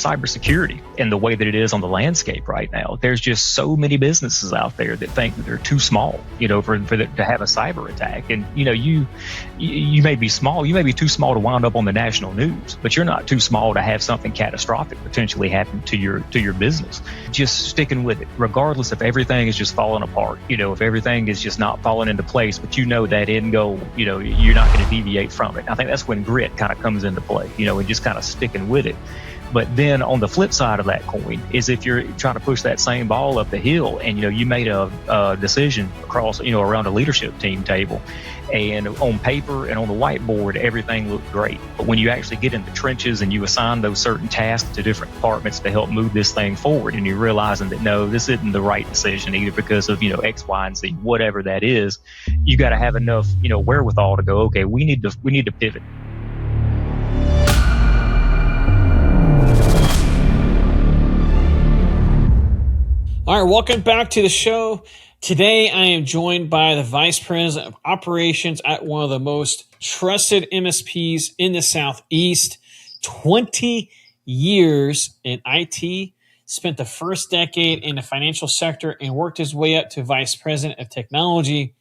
cybersecurity and the way that it is on the landscape right now. There's just so many businesses out there that think that they're too small, to have a cyber attack. And, you may be small. You may be too small to wind up on the national news, but you're not too small to have something catastrophic potentially happen to your business. Just sticking with it, regardless if everything is just falling apart, if everything is just not falling into place, but that end goal, you're not going to deviate from it. I think that's when grit kind of comes into play, and just kind of sticking with it. But then on the flip side of that coin is if you're trying to push that same ball up the hill and, you made a decision across, around a leadership team table, and on paper and on the whiteboard, everything looked great. But when you actually get in the trenches and you assign those certain tasks to different departments to help move this thing forward, and you're realizing that, no, this isn't the right decision either because of, X, Y, and Z, whatever that is, you got to have enough, wherewithal to go, okay, we need to pivot. All right, welcome back to the show. Today, I am joined by the Vice President of Operations at one of the most trusted MSPs in the Southeast. 20 years in IT, spent the first decade in the financial sector and worked his way up to Vice President of Technology.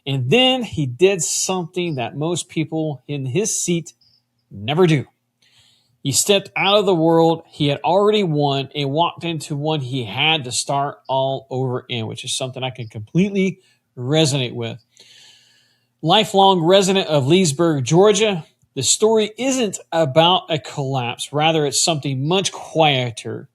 And then he did something that most people in his seat never do. He stepped out of the world he had already won and walked into one he had to start all over in, which is something I can completely resonate with. Lifelong resident of Leesburg, Georgia, the story isn't about a collapse. Rather, it's something much quieter.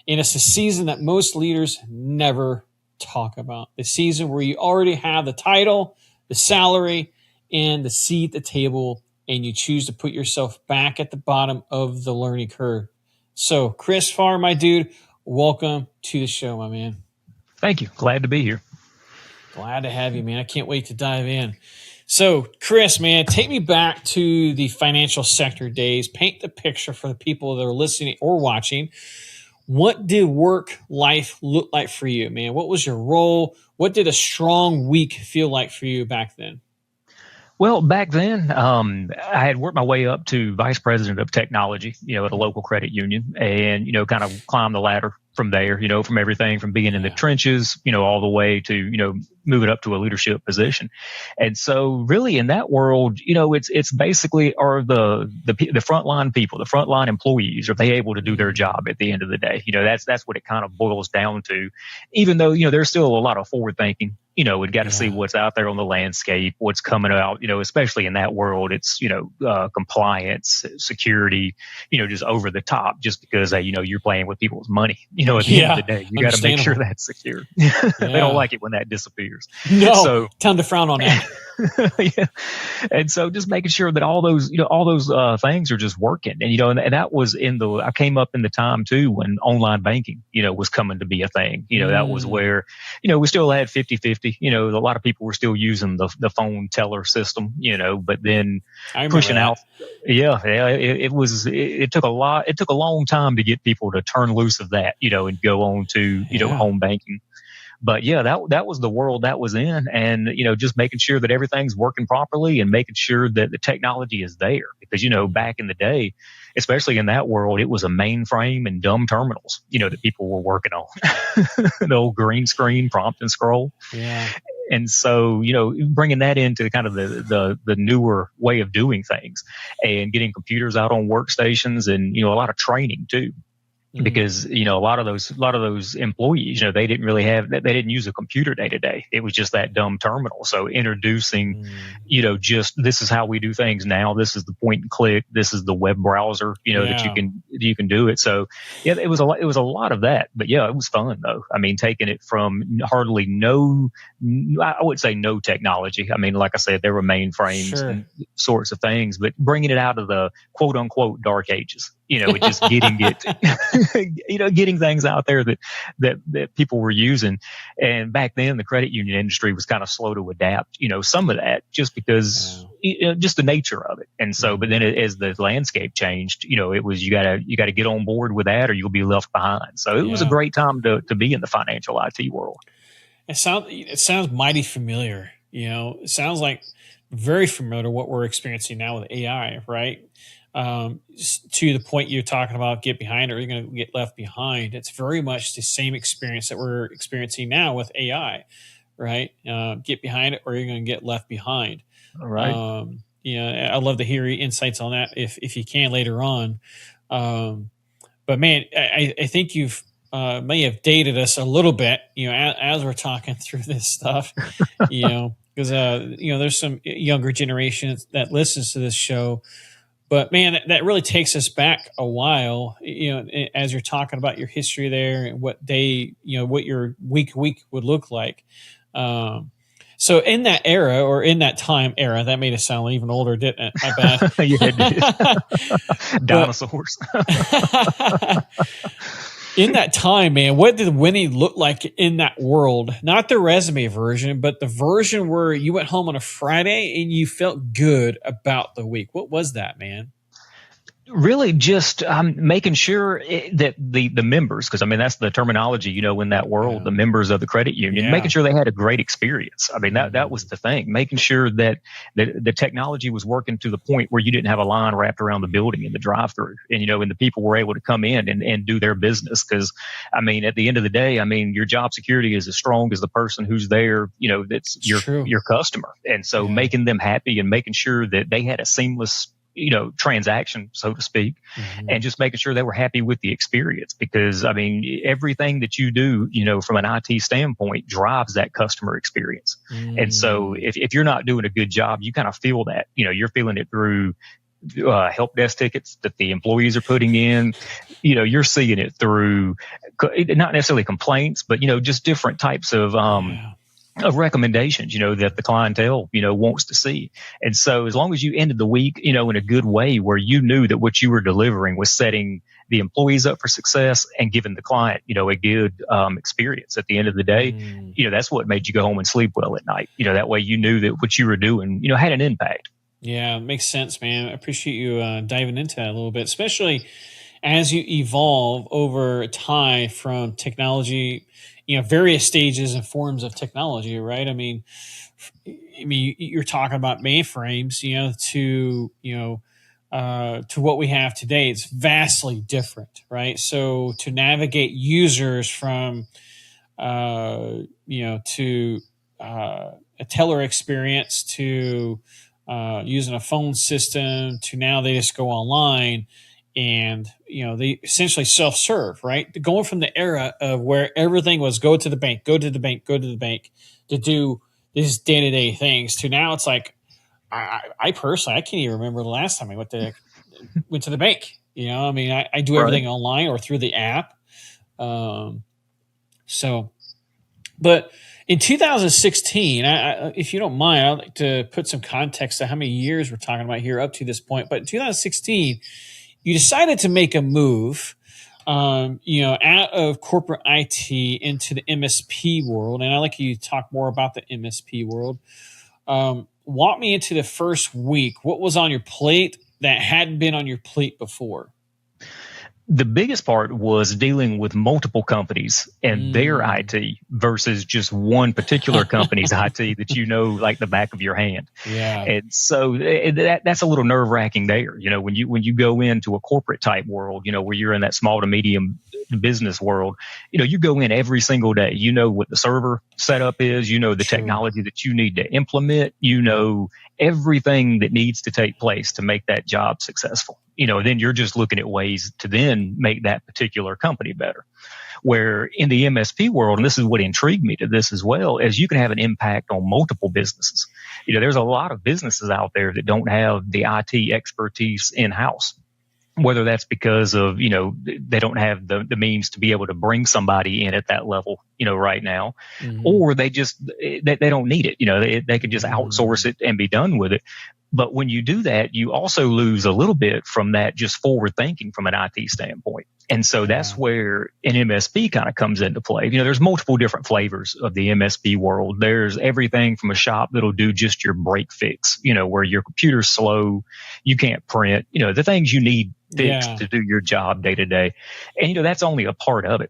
And it's a season that most leaders never talk about. The season where you already have the title, the salary, and the seat at the table, and you choose to put yourself back at the bottom of the learning curve. So, Chris Farr, my dude, welcome to the show, my man. Thank you. Glad to be here. Glad to have you, man. I can't wait to dive in. So, Chris, man, take me back to the financial sector days. Paint the picture for the people that are listening or watching. What did work life look like for you, man? What was your role? What did a strong week feel like for you back then? Well, back then, I had worked my way up to Vice President of Technology, at a local credit union, and, kind of climbed the ladder from there, from everything from being in the trenches, all the way to, moving up to a leadership position. And so really in that world, it's basically are the frontline people, the frontline employees, are they able to do their job at the end of the day? That's what it kind of boils down to, even though, there's still a lot of forward thinking. We've got to see what's out there on the landscape, what's coming out, especially in that world. It's, compliance, security, just over the top just because, you're playing with people's money. At the end of the day, you got to make sure that's secure. They don't like it when that disappears. No, so, time to frown on that. Yeah. And so just making sure that all those things are just working. And, and that was I came up in the time too when online banking, was coming to be a thing. That was where, we still had 50-50. A lot of people were still using the phone teller system, but then pushing out. Yeah. It took a long time to get people to turn loose of that, and go on to, home banking. But yeah, that was the world that was in, and just making sure that everything's working properly and making sure that the technology is there because back in the day, especially in that world, it was a mainframe and dumb terminals that people were working on. The old green screen prompt and scroll. Yeah. And so, bringing that into kind of the newer way of doing things and getting computers out on workstations and a lot of training too. Because, a lot of those employees, they didn't use a computer day to day. It was just that dumb terminal. So introducing, just this is how we do things now. This is the point and click. This is the web browser, that you can do it. So yeah, it was a lot of that, but yeah, it was fun though. I mean, taking it from hardly I would say no technology. I mean, like I said, there were mainframes and sorts of things, but bringing it out of the quote unquote dark ages. Just getting it, getting things out there that people were using. And back then, the credit union industry was kind of slow to adapt, some of that just because, just the nature of it. And so, but then as the landscape changed, it was, you gotta get on board with that or you'll be left behind. So it was a great time to be in the financial IT world. It sounds mighty familiar. It sounds like very familiar to what we're experiencing now with AI, right? to the point you're talking about, get behind, or you're going to get left behind. It's very much the same experience that we're experiencing now with AI, right? Get behind it, or you're going to get left behind. All right. I love to hear your insights on that if you can later on. But man, I think you've may have dated us a little bit, as we're talking through this stuff, because there's some younger generations that listens to this show. But man, that really takes us back a while, as you're talking about your history there and what what your week would look like. So in that era, or in that time era, that made us sound even older, didn't it? My bad. Yeah, it did. Dinosaurs. In that time, man, what did winning look like in that world? Not the resume version, but the version where you went home on a Friday and you felt good about the week. What was that, man? Really just making sure that the members, because I mean, that's the terminology, in that world, the members of the credit union, making sure they had a great experience. I mean, that was the thing, making sure that the technology was working to the point where you didn't have a line wrapped around the building in the drive-through, and, and the people were able to come in and do their business. Because, I mean, at the end of the day, I mean, your job security is as strong as the person who's there, that's your customer. And so making them happy and making sure that they had a seamless transaction, so to speak, and just making sure they were happy with the experience. Because, I mean, everything that you do, from an IT standpoint drives that customer experience. And so if you're not doing a good job, you kind of feel that, you're feeling it through help desk tickets that the employees are putting in, you're seeing it through not necessarily complaints, but, just different types of recommendations, that the clientele, wants to see. And so as long as you ended the week, in a good way where you knew that what you were delivering was setting the employees up for success and giving the client, a good experience at the end of the day, that's what made you go home and sleep well at night. That way you knew that what you were doing, had an impact. Yeah, makes sense, man. I appreciate you diving into that a little bit, especially as you evolve over time from technology, various stages and forms of technology, right? I mean, you're talking about mainframes, to what we have today. It's vastly different, right? So to navigate users from, to a teller experience to using a phone system to now they just go online. And, they essentially self-serve, right? Going from the era of where everything was go to the bank to do these day-to-day things to now it's like, I personally, I can't even remember the last time I went to the bank. I do everything online or through the app. But in 2016, if you don't mind, I'd like to put some context to how many years we're talking about here up to this point. But in 2016, you decided to make a move, out of corporate IT into the MSP world. And I'd like you to talk more about the MSP world. Walk me into the first week. What was on your plate that hadn't been on your plate before? The biggest part was dealing with multiple companies and their IT versus just one particular company's IT that like the back of your hand. Yeah. And so that's a little nerve-wracking there. When you go into a corporate type world, where you're in that small to medium business world, you go in every single day. What the server setup is, the technology that you need to implement, everything that needs to take place to make that job successful. Then you're just looking at ways to then make that particular company better. Where in the MSP world, and this is what intrigued me to this as well, is you can have an impact on multiple businesses. There's a lot of businesses out there that don't have the IT expertise in-house. Whether that's because of, they don't have the means to be able to bring somebody in at that level, right now, or they don't need it. They could just outsource it and be done with it. But when you do that, you also lose a little bit from that just forward thinking from an IT standpoint. And so that's where an MSP kind of comes into play. There's multiple different flavors of the MSP world. There's everything from a shop that'll do just your break fix, where your computer's slow, you can't print, the things you need fixed to do your job day to day. And, that's only a part of it.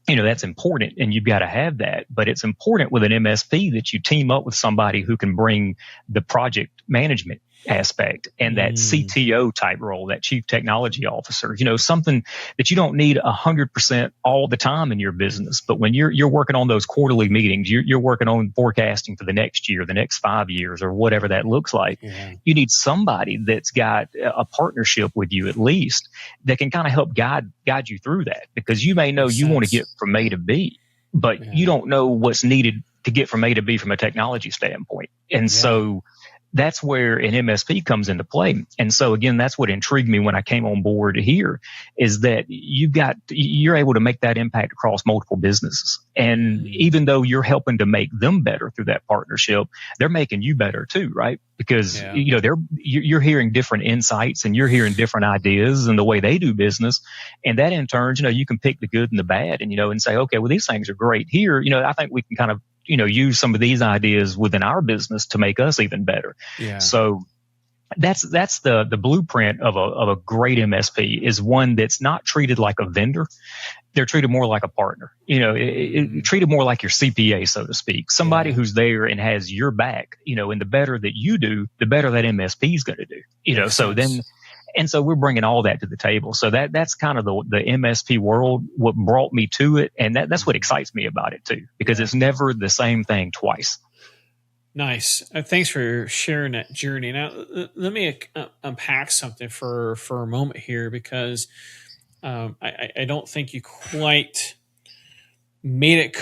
That's important and you've got to have that. But it's important with an MSP that you team up with somebody who can bring the project management aspect and that CTO type role, that chief technology officer, something that you don't need 100% all the time in your business. But when you're working on those quarterly meetings, you're working on forecasting for the next year, the next 5 years, or whatever that looks like. Yeah. You need somebody that's got a partnership with you at least that can kind of help guide you through that, because you may know you want to get from A to B, but you don't know what's needed to get from A to B from a technology standpoint. And so that's where an MSP comes into play. And so again, that's what intrigued me when I came on board here, is that you're able to make that impact across multiple businesses. And even though you're helping to make them better through that partnership, they're making you better too, right? Because you're hearing different insights and you're hearing different ideas and the way they do business. And that in turn, you can pick the good and the bad and say, okay, well, these things are great here. I think we can kind of use some of these ideas within our business to make us even better. Yeah. So that's the blueprint of a great MSP, is one that's not treated like a vendor. They're treated more like a partner, treated more like your CPA, so to speak, somebody who's there and has your back, and the better that you do, the better that MSP is going to do, so then. And so we're bringing all that to the table. So that's kind of the MSP world, what brought me to it. And that's what excites me about it too, because it's never the same thing twice. Nice. Thanks for sharing that journey. Now, let me unpack something for a moment here, because I don't think you quite made it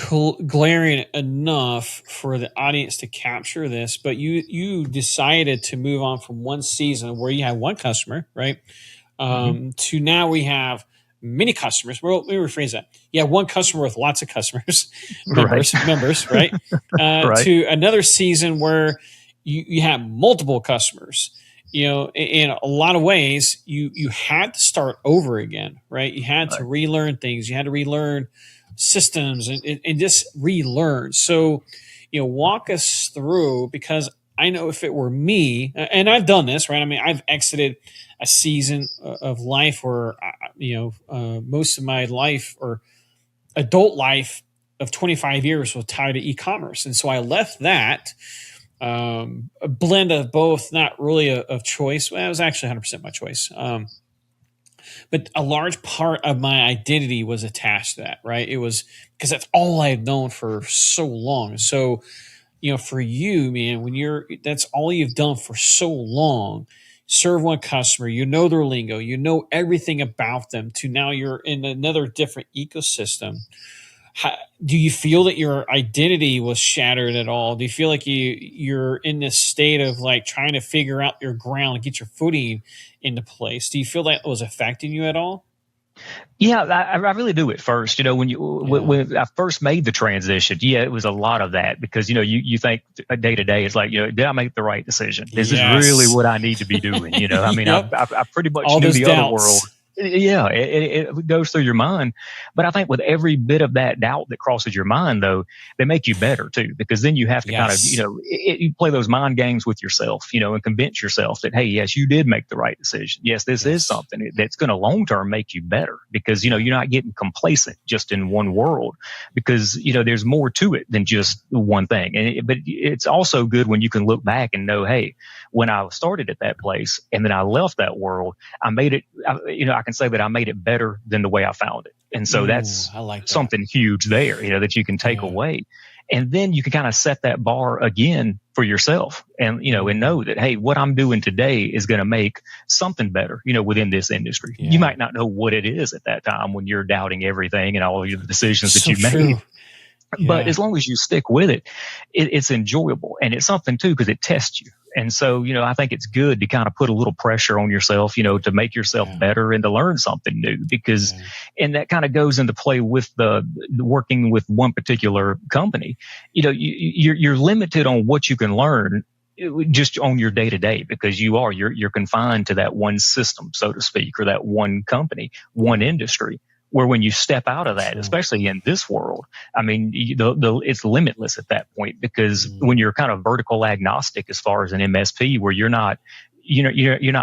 glaring enough for the audience to capture this, but you decided to move on from one season where you had one customer, right? To now we have many customers. Well, let me rephrase that. You have one customer with lots of customers, members, right? To another season where you have multiple customers. In a lot of ways, you had to start over again, right? You had to relearn things. You had to relearn systems and just relearn. So, walk us through, because I know if it were me, and I've done this, right? I mean, I've exited a season of life where, most of my life or adult life of 25 years was tied to e-commerce. And so I left that, a blend of both, not really of choice. Well, it was actually 100% my choice. But a large part of my identity was attached to that, right? It was because that's all I've known for so long. So, for you, man, that's all you've done for so long, serve one customer, their lingo, everything about them, to now you're in another different ecosystem. Do you feel that your identity was shattered at all? Do you feel like you're in this state of like trying to figure out your ground and get your footing into place? Do you feel that was affecting you at all? Yeah, I really do at first. When I first made the transition, it was a lot of that, because, you think day to day, it's like, did I make the right decision? This is really what I need to be doing. I mean, I pretty much knew the other world. Yeah, it goes through your mind. But I think with every bit of that doubt that crosses your mind, though, they make you better, too, because then you have to kind of, you play those mind games with yourself, and convince yourself that, hey, yes, you did make the right decision. Yes, this is something that's going to long term make you better, because, you're not getting complacent just in one world, because, there's more to it than just one thing. But it's also good when you can look back and know, hey, when I started at that place and then I left that world, I made it, I can say that I made it better than the way I found it. And so that's something huge there, that you can take away. And then you can kind of set that bar again for yourself and, and know that, hey, what I'm doing today is going to make something better, within this industry. Yeah. You might not know what it is at that time when you're doubting everything and all of the decisions that you made. But as long as you stick with it, it's enjoyable. And it's something too, because it tests you. And so, I think it's good to kind of put a little pressure on yourself, to make yourself better and to learn something new, because, and that kind of goes into play with the working with one particular company. You're limited on what you can learn just on your day to day, because you're confined to that one system, so to speak, or that one company, one industry. Where when you step out of that, especially in this world, I mean, it's limitless at that point, because when you're kind of vertical agnostic as far as an MSP, where you're not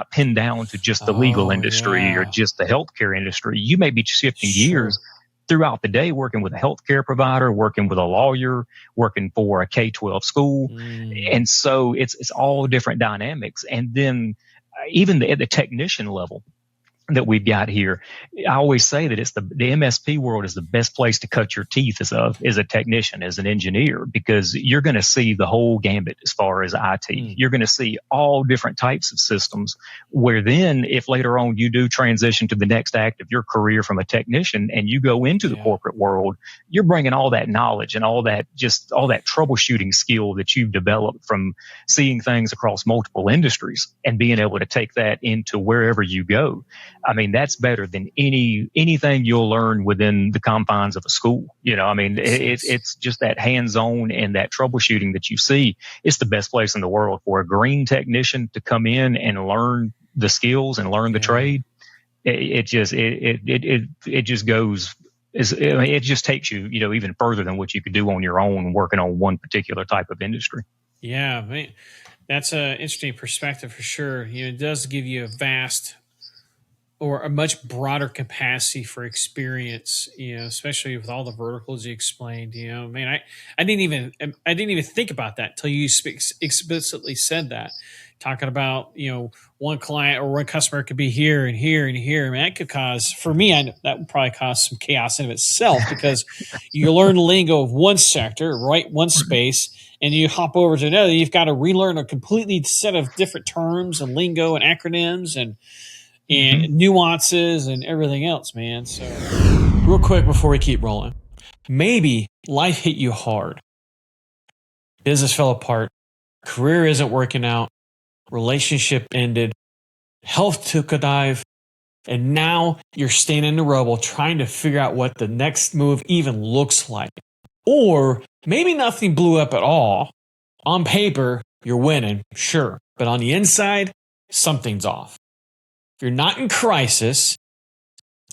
pinned down to just the legal industry or just the healthcare industry, you may be shifting gears throughout the day working with a healthcare provider, working with a lawyer, working for a K-12 school. And so it's all different dynamics. And then even at the technician level that we've got here, I always say that it's the MSP world is the best place to cut your teeth as a technician, as an engineer, because you're going to see the whole gambit as far as IT. You're going to see all different types of systems, where then if later on you do transition to the next act of your career from a technician and you go into the corporate world, you're bringing all that knowledge and all that troubleshooting skill that you've developed from seeing things across multiple industries and being able to take that into wherever you go. I mean, that's better than anything you'll learn within the confines of a school. I mean, it's just that hands-on and that troubleshooting that you see. It's the best place in the world for a green technician to come in and learn the skills and learn the trade. It just goes. It just takes you, even further than what you could do on your own working on one particular type of industry. Yeah, man, that's an interesting perspective for sure. It does give you a much broader capacity for experience, especially with all the verticals you explained. I didn't even think about that till you explicitly said that, talking about, one client or one customer could be here and here and here. I mean, that could cause, for me, that would probably cause some chaos in of itself, because you learn the lingo of one sector, right? One space, and you hop over to another. You've got to relearn a completely set of different terms and lingo and acronyms and nuances and everything else, man. So real quick before we keep rolling, maybe life hit you hard. Business fell apart. Career isn't working out. Relationship ended. Health took a dive. And now you're standing in the rubble trying to figure out what the next move even looks like. Or maybe nothing blew up at all. On paper, you're winning, sure. But on the inside, something's off. If you're not in crisis,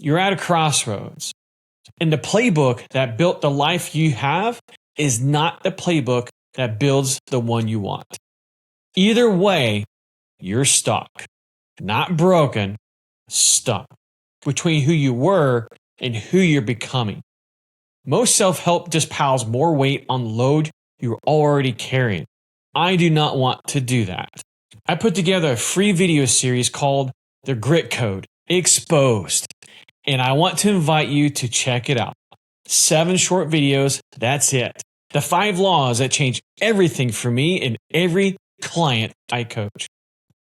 you're at a crossroads. And the playbook that built the life you have is not the playbook that builds the one you want. Either way, you're stuck. Not broken, stuck. Between who you were and who you're becoming. Most self-help just piles more weight on the load you're already carrying. I do not want to do that. I put together a free video series called The Grit Code Exposed, and I want to invite you to check it out. 7 short videos, that's it. The 5 laws that change everything for me and every client I coach.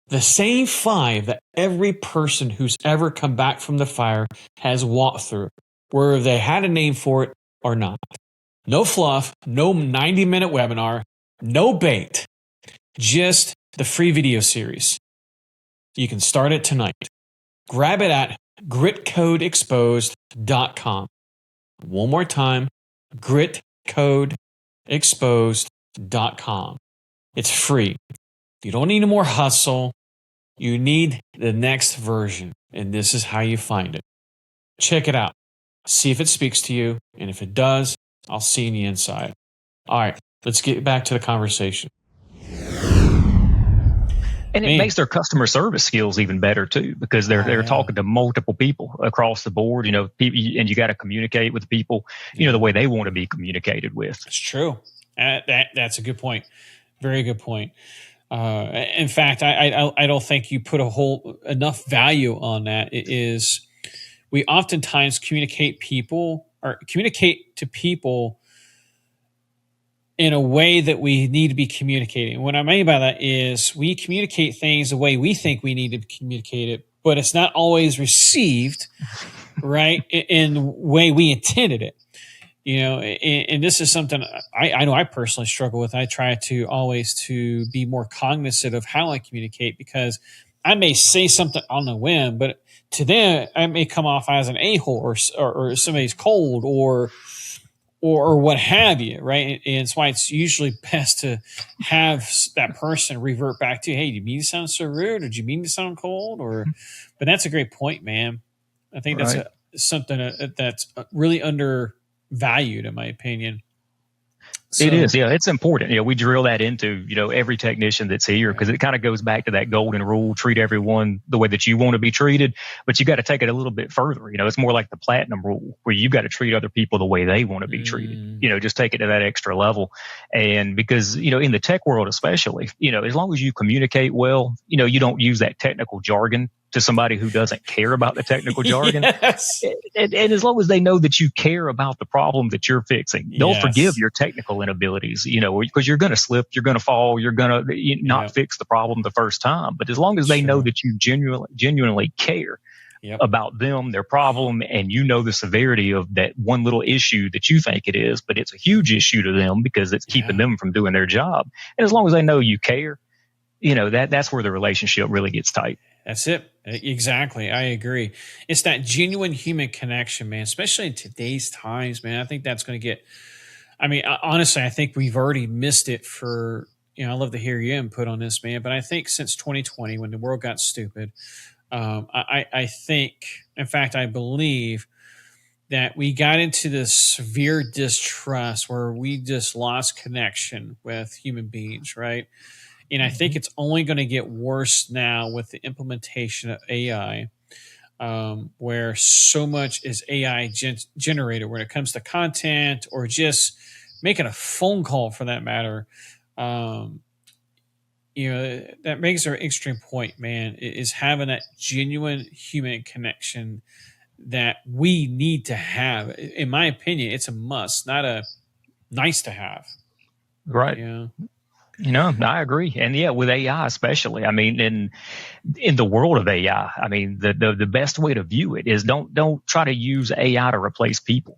The same 5 that every person who's ever come back from the fire has walked through, whether they had a name for it or not. No fluff, no 90-minute webinar, no bait, just the free video series. You can start it tonight. Grab it at gritcodeexposed.com. One more time, gritcodeexposed.com. It's free. You don't need any more hustle. You need the next version, and this is how you find it. Check it out. See if it speaks to you, and if it does, I'll see you on the inside. All right, let's get back to the conversation. And it makes their customer service skills even better too, because they're talking to multiple people across the board, people, and you got to communicate with people, the way they want to be communicated with. It's true. That's a good point. Very good point. In fact, I don't think you put enough value on that. It is, we oftentimes communicate to people in a way that we need to be communicating. What I mean by that is we communicate things the way we think we need to communicate it, but it's not always received right in the way we intended it. And this is something I know I personally struggle with. I try to always to be more cognizant of how I communicate, because I may say something on a whim, but to them I may come off as an a-hole or somebody's cold or what have you, right? And it's why it's usually best to have that person revert back to, hey, did you mean to sound so rude? Or did you mean to sound cold? But that's a great point, man. I think that's something that's really undervalued, in my opinion. So, it is. Yeah, it's important. We drill that into, every technician that's here, because it kind of goes back to that golden rule: treat everyone the way that you want to be treated. But you got to take it a little bit further. It's more like the platinum rule, where you got to treat other people the way they want to be treated. Just take it to that extra level. And because, in the tech world especially, as long as you communicate well, you don't use that technical jargon to somebody who doesn't care about the technical jargon. Yes. And as long as they know that you care about the problem that you're fixing, they'll forgive your technical inabilities, because you're going to slip, you're going to fall, you're going to not fix the problem the first time. But as long as they know that you genuinely care about them, their problem, and the severity of that one little issue that you think it is, but it's a huge issue to them because it's keeping them from doing their job. And as long as they know you care, that's where the relationship really gets tight. That's it. Exactly. I agree. It's that genuine human connection, man, especially in today's times, man. I think that's going to get, honestly, I think we've already missed it for, I'd love to hear your input on this, man. But I think since 2020, when the world got stupid, I think, in fact, I believe that we got into this severe distrust where we just lost connection with human beings, right? And I think it's only going to get worse now with the implementation of AI, where so much is AI generated when it comes to content or just making a phone call for that matter. That makes our extreme point, man, is having that genuine human connection that we need to have. In my opinion, it's a must, not a nice to have. Right. Yeah. I agree. And with AI especially, in the world of AI, the best way to view it is don't try to use AI to replace people.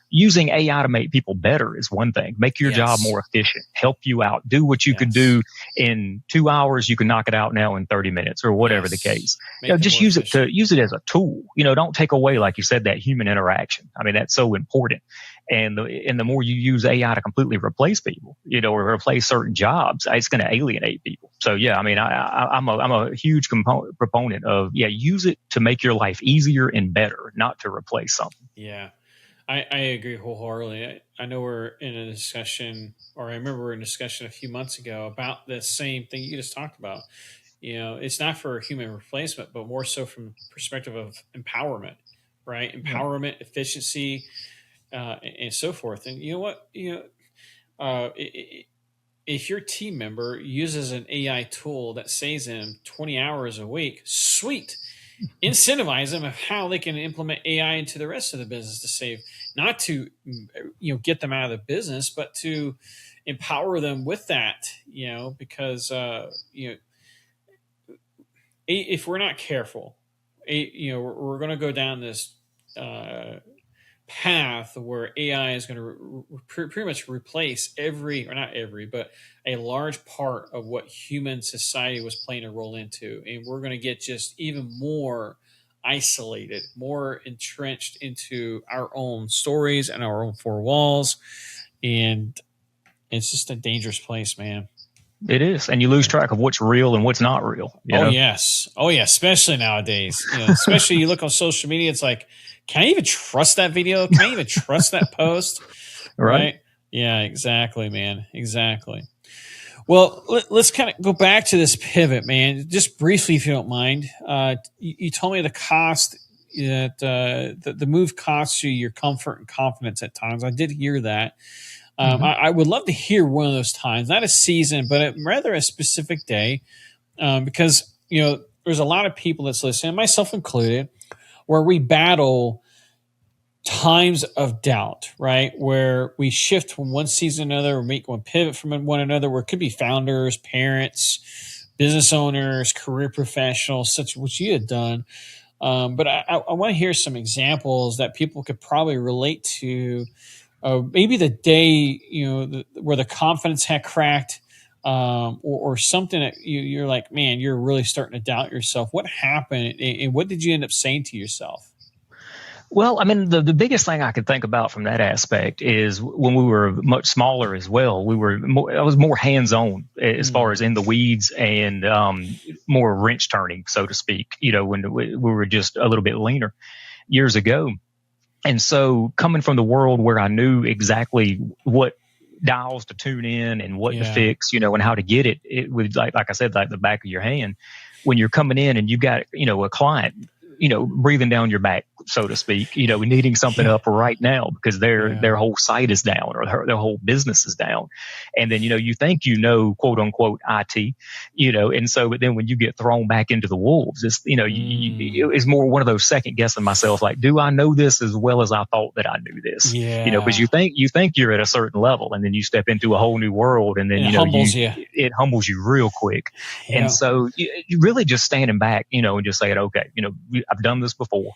Using AI to make people better is one thing. Make your job more efficient, help you out, do what you could do in 2 hours. You can knock it out now in 30 minutes or whatever the case. Just use it as a tool. Don't take away, like you said, that human interaction. That's so important. And the more you use AI to completely replace people, or replace certain jobs, it's going to alienate people. So I'm a huge proponent of use it to make your life easier and better, not to replace something. Yeah. I agree wholeheartedly. I know we're in a discussion, or I remember we were in a discussion a few months ago about the same thing you just talked about. It's not for human replacement, but more so from the perspective of empowerment, right? Empowerment, efficiency, and so forth. And you know what? If your team member uses an AI tool that saves them 20 hours a week, sweet. Incentivize them of how they can implement AI into the rest of the business to save, not to get them out of the business, but to empower them with that. Because if we're not careful, we're going to go down this path where AI is going to pretty much replace but a large part of what human society was playing a role into. And we're going to get just even more isolated, more entrenched into our own stories and our own four walls. And it's just a dangerous place, man. It is. And you lose track of what's real and what's not real. Yes. Oh, yeah. Especially nowadays. Especially you look on social media, it's like, can I even trust that video? Can I even trust that post? Right? Yeah, exactly, man. Exactly. Well, let's kind of go back to this pivot, man. Just briefly, if you don't mind. You told me the cost that the move costs you your comfort and confidence at times. I did hear that. I would love to hear one of those times, not a season, but rather a specific day, because there's a lot of people that's listening, myself included, where we battle times of doubt, right? Where we shift from one season to another, or make one pivot from one another, where it could be founders, parents, business owners, career professionals, such what you had done. But I want to hear some examples that people could probably relate to. Maybe the day, where the confidence had cracked, or something that you're like, man, you're really starting to doubt yourself. What happened, and what did you end up saying to yourself? Well, the biggest thing I could think about from that aspect is when we were much smaller as well. I was more hands-on as far as in the weeds and more wrench turning, so to speak. When we were just a little bit leaner years ago. And so coming from the world where I knew exactly what dials to tune in and what to fix, and how to get it would, like I said, like the back of your hand. When you're coming in and you got, a client, breathing down your back, so to speak, needing something up right now because their whole site is down or their whole business is down. And then, you think, quote unquote IT, and so, but then when you get thrown back into the wolves, it's, it's more one of those second guessing myself, like, do I know this as well as I thought that I knew this? Because you think you're at a certain level and then you step into a whole new world and then, it humbles you real quick. And so you really just standing back, and just saying, okay, I've done this before,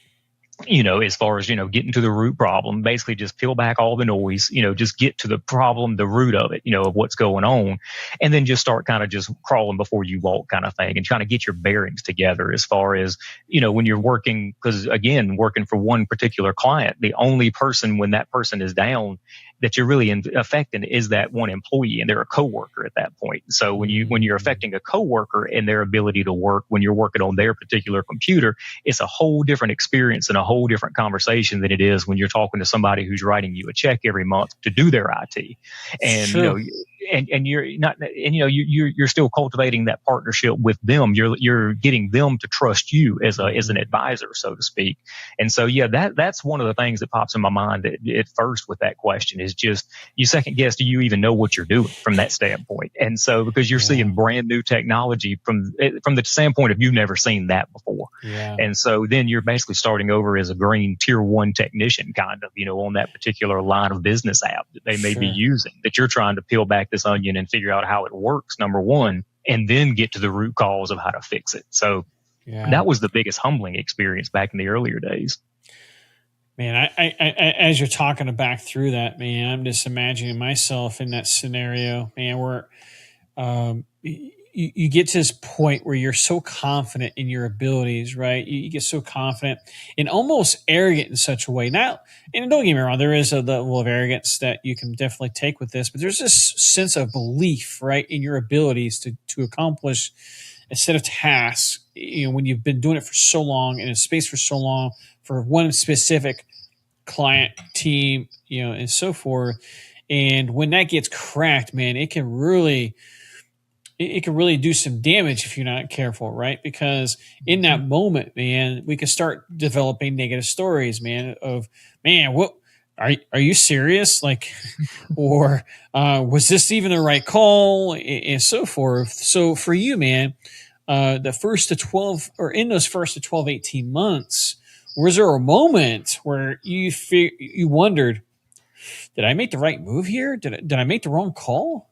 as far as, getting to the root problem, basically just peel back all the noise, just get to the problem, the root of it, of what's going on, and then just start kind of just crawling before you walk kind of thing and trying to get your bearings together as far as, when you're working, because again, working for one particular client, the only person when that person is down that you're really affecting is that one employee, and they're a coworker at that point. So when you're affecting a coworker and their ability to work, when you're working on their particular computer, it's a whole different experience and a whole different conversation than it is when you're talking to somebody who's writing you a check every month to do their IT. And and you're not, and you're still cultivating that partnership with them. You're getting them to trust you as an advisor, so to speak. And so that's one of the things that pops in my mind at first with that question is just you second guess, do you even know what you're doing from that standpoint? And so because you're seeing brand new technology from the standpoint of you've never seen that before. And so then you're basically starting over as a green tier 1 technician kind of, on that particular line of business app that they may be using, that you're trying to peel back this onion and figure out how it works, number one, and then get to the root cause of how to fix it. So that was the biggest humbling experience back in the earlier days. Man, I as you're talking back through that, man, I'm just imagining myself in that scenario, man, where you get to this point where you're so confident in your abilities, right? You get so confident and almost arrogant in such a way. Now, and don't get me wrong, there is a level of arrogance that you can definitely take with this, but there's this sense of belief, right, in your abilities to accomplish a set of tasks. When you've been doing it for so long in a space for so long for one specific client team, and so forth. And when that gets cracked, man, it can really do some damage if you're not careful, right? Because in that moment, man, we can start developing negative stories, man, of, man, what are you serious? Like, or was this even the right call, and so forth. So for you, man, the first to 12, or in those first to 12, 18 months, was there a moment where you wondered, did I make the right move here? Did I make the wrong call?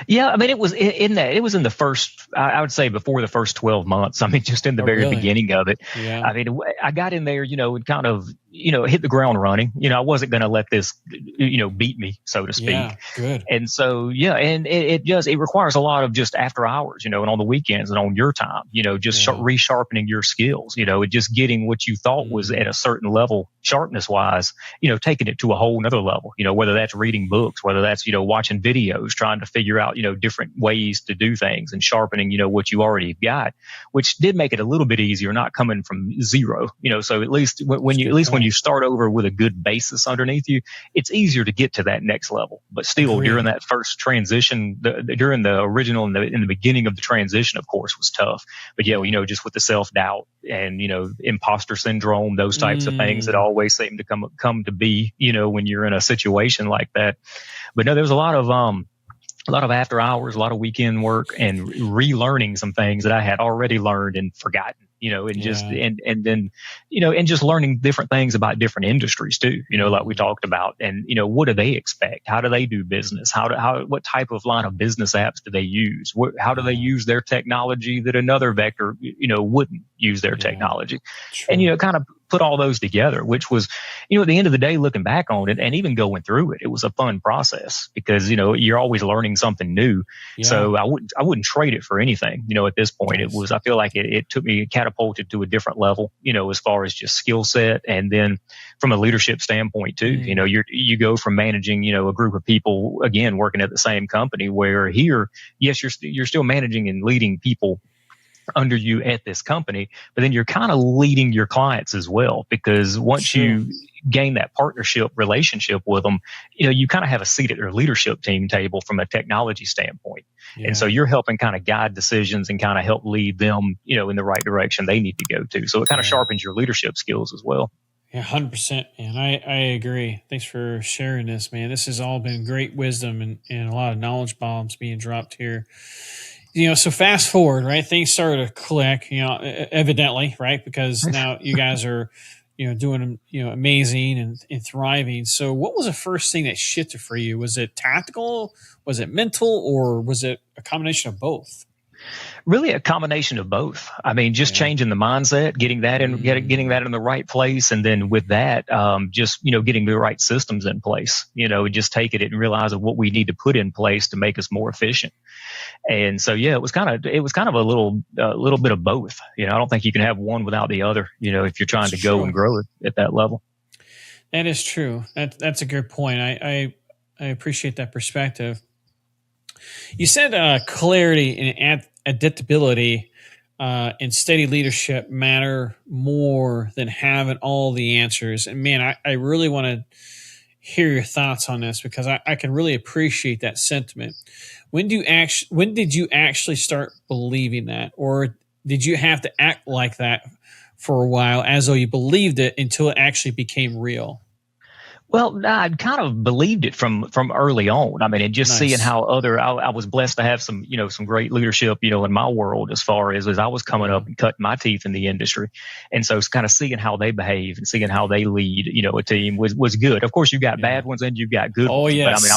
Yeah, I mean, it was in the first, I would say before the first 12 months. I mean, just in the very beginning of it. Yeah. I mean, I got in there, and kind of, hit the ground running. I wasn't going to let this, beat me, so to speak. Yeah, good. And so, and it requires a lot of just after hours, and on the weekends and on your time, just resharpening your skills, and just getting what you thought was at a certain level, sharpness wise, taking it to a whole nother level, whether that's reading books, whether that's, watching videos, trying to figure out, different ways to do things and sharpening, what you already got, which did make it a little bit easier, not coming from zero, so at least when you start over with a good basis underneath you, it's easier to get to that next level. But still, during that first transition, during the original in the beginning of the transition, of course, was tough. But just with the self-doubt and, imposter syndrome, those types of things that always seem to come to be, when you're in a situation like that. But no, there was a lot of after hours, a lot of weekend work, and relearning some things that I had already learned and forgotten, and just, and then, and just learning different things about different industries too, like we talked about. And, what do they expect? How do they do business? What type of line of business apps do they use? How do they use their technology that another vector, wouldn't use their technology? True. And, kind of put all those together, which was, at the end of the day, looking back on it and even going through it, it was a fun process because, you're always learning something new. Yeah. So I wouldn't trade it for anything, at this point. I feel like it took me catapulted to a different level, as far as just skill set. And then from a leadership standpoint too, you go from managing, a group of people, again, working at the same company, where here, yes, you're still managing and leading people under you at this company, but then you're kind of leading your clients as well, because once you gain that partnership relationship with them, you kind of have a seat at their leadership team table from a technology standpoint. Yeah. And so you're helping kind of guide decisions and kind of help lead them, in the right direction they need to go to. So it kind of sharpens your leadership skills as well. Yeah, 100%, man. I agree. Thanks for sharing this, man. This has all been great wisdom and a lot of knowledge bombs being dropped here. So fast forward, right? Things started to click, evidently, right? Because now you guys are, doing, amazing and thriving. So what was the first thing that shifted for you? Was it tactical? Was it mental? Or was it a combination of both? Really a combination of both. I mean, just changing the mindset, getting that in the right place. And then with that, just, getting the right systems in place, just take it and realize what we need to put in place to make us more efficient. And so, it was kind of a little bit of both. I don't think you can have one without the other, if you're trying to go and grow it at that level. That is true. That's a good point. I appreciate that perspective. You said clarity and adaptability and steady leadership matter more than having all the answers. And man, I really want to hear your thoughts on this, because I can really appreciate that sentiment. When did you actually start believing that, or did you have to act like that for a while as though you believed it until it actually became real? Well, I kind of believed it from early on. I mean, and just seeing how I was blessed to have some great leadership, in my world, as far as I was coming up and cutting my teeth in the industry. And so it's kind of seeing how they behave and seeing how they lead, a team was good. Of course, you got bad ones and you got good ones. Yes. But I mean,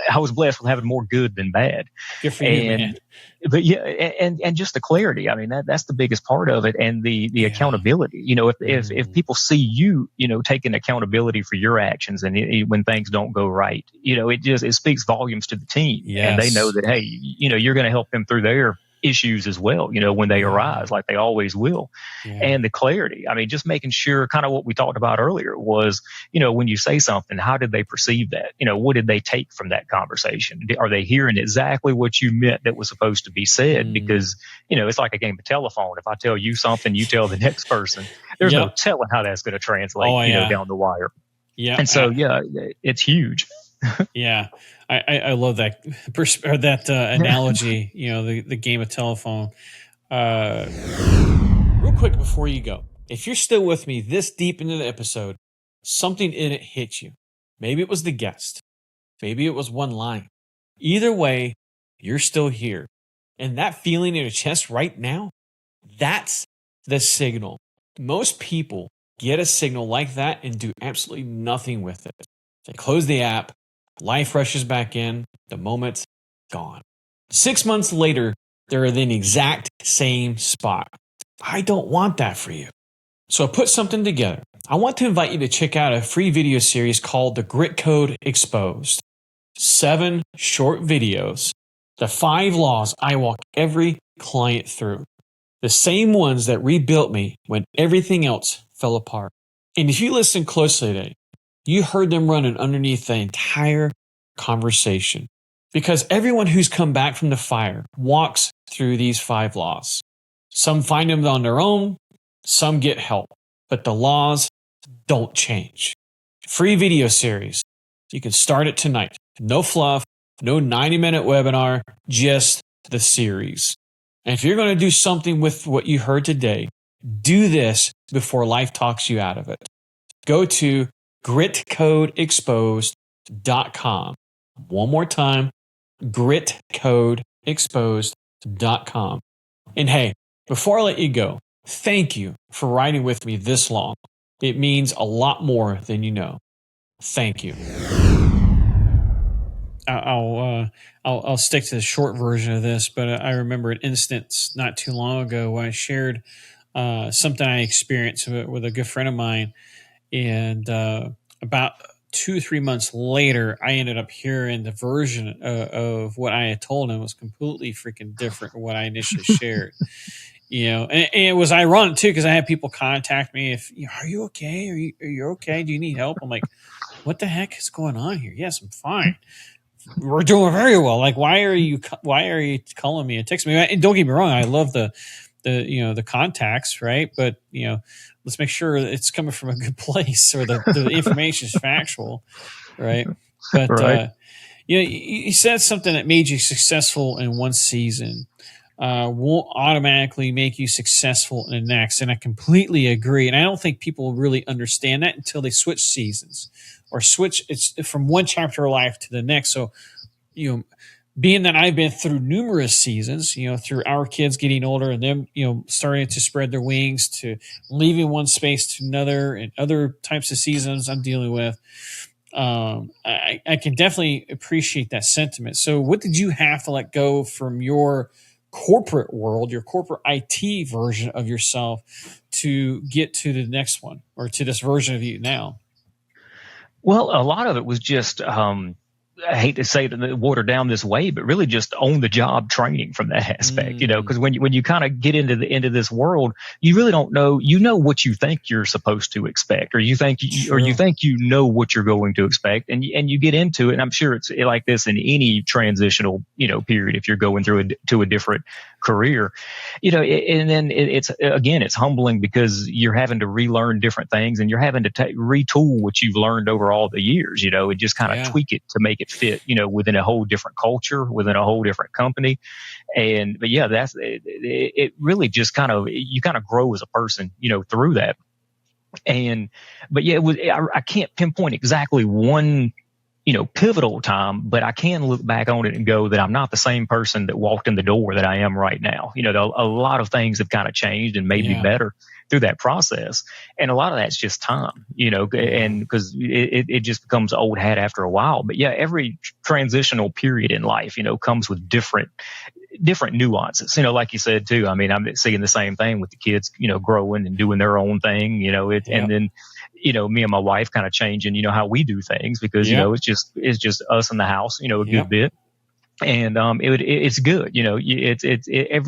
I was blessed with having more good than bad. Good for you, man. But and just the clarity. I mean, that's the biggest part of it, and the accountability. If people see you, taking accountability for your actions, and when things don't go right, it speaks volumes to the team, and they know that, hey, you're going to help them through their issues as well, when they arise, like they always will. And the clarity, I mean, just making sure, kind of what we talked about earlier was, when you say something, how did they perceive that? What did they take from that conversation? Are they hearing exactly what you meant that was supposed to be said? Because, it's like a game of telephone. If I tell you something, you tell the next person, there's no telling how that's going to translate, down the wire. Yeah. And so, it's huge. Yeah. I love that analogy, the game of telephone. Real quick before you go, if you're still with me this deep into the episode, something in it hit you. Maybe it was the guest. Maybe it was one line. Either way, you're still here. And that feeling in your chest right now, that's the signal. Most people get a signal like that and do absolutely nothing with it. They close the app. Life rushes back in. The moment's gone. 6 months later, they're in the exact same spot. I don't want that for you. So I put something together. I want to invite you to check out a free video series called The Grit Code Exposed. 7 short videos. The 5 laws I walk every client through. The same ones that rebuilt me when everything else fell apart. And if you listen closely today, you heard them running underneath the entire conversation, because everyone who's come back from the fire walks through these 5 laws. Some find them on their own, some get help, but the laws don't change. Free video series. You can start it tonight. No fluff, no 90-minute webinar, just the series. And if you're going to do something with what you heard today, do this before life talks you out of it. Go to gritcodeexposed.com. One more time, gritcodeexposed.com. And hey, before I let you go, thank you for riding with me this long. It means a lot more than you know. Thank you. I'll stick to the short version of this, but I remember an instance not too long ago when I shared something I experienced with a good friend of mine, and about 2 or 3 months later, I ended up hearing the version of what I had told him was completely freaking different from what I initially shared. And it was ironic too, because I had people contact me, are you okay? Are you okay? Do you need help? I'm like, what the heck is going on here? Yes, I'm fine. We're doing very well. Like, why are you calling me and texting me? And don't get me wrong, I love the the contacts, right? But let's make sure it's coming from a good place, or the information is factual, right? But Right. you said something that made you successful in one season won't automatically make you successful in the next, and I completely agree. And I don't think people really understand that until they switch seasons or switch it's from one chapter of life to the next. So being that I've been through numerous seasons, through our kids getting older and them, starting to spread their wings, to leaving one space to another, and other types of seasons I'm dealing with, I can definitely appreciate that sentiment. So what did you have to let go from your corporate world, your corporate IT version of yourself, to get to the next one, or to this version of you now? Well, a lot of it was just, I hate to say it watered down this way, but really just on the job training from that aspect, because when you kind of get into this world, you really don't know, what you think you're supposed to expect, or you think what you're going to expect, and you get into it. And I'm sure it's like this in any transitional, period, if you're going through to a different career, and then it's humbling, because you're having to relearn different things, and you're having to retool what you've learned over all the years, and just kind of tweak it to make it fit, within a whole different culture, within a whole different company. But that's it really just you kind of grow as a person, through that. But it was, I can't pinpoint exactly one, pivotal time, but I can look back on it and go that I'm not the same person that walked in the door that I am right now. A lot of things have kind of changed and made me better through that process. And a lot of that's just time, and because it just becomes old hat after a while. But every transitional period in life, comes with different nuances, like you said too. I mean, I'm seeing the same thing with the kids, growing and doing their own thing, and then, me and my wife kind of changing, how we do things, because, it's just us in the house, a good bit. And it's good,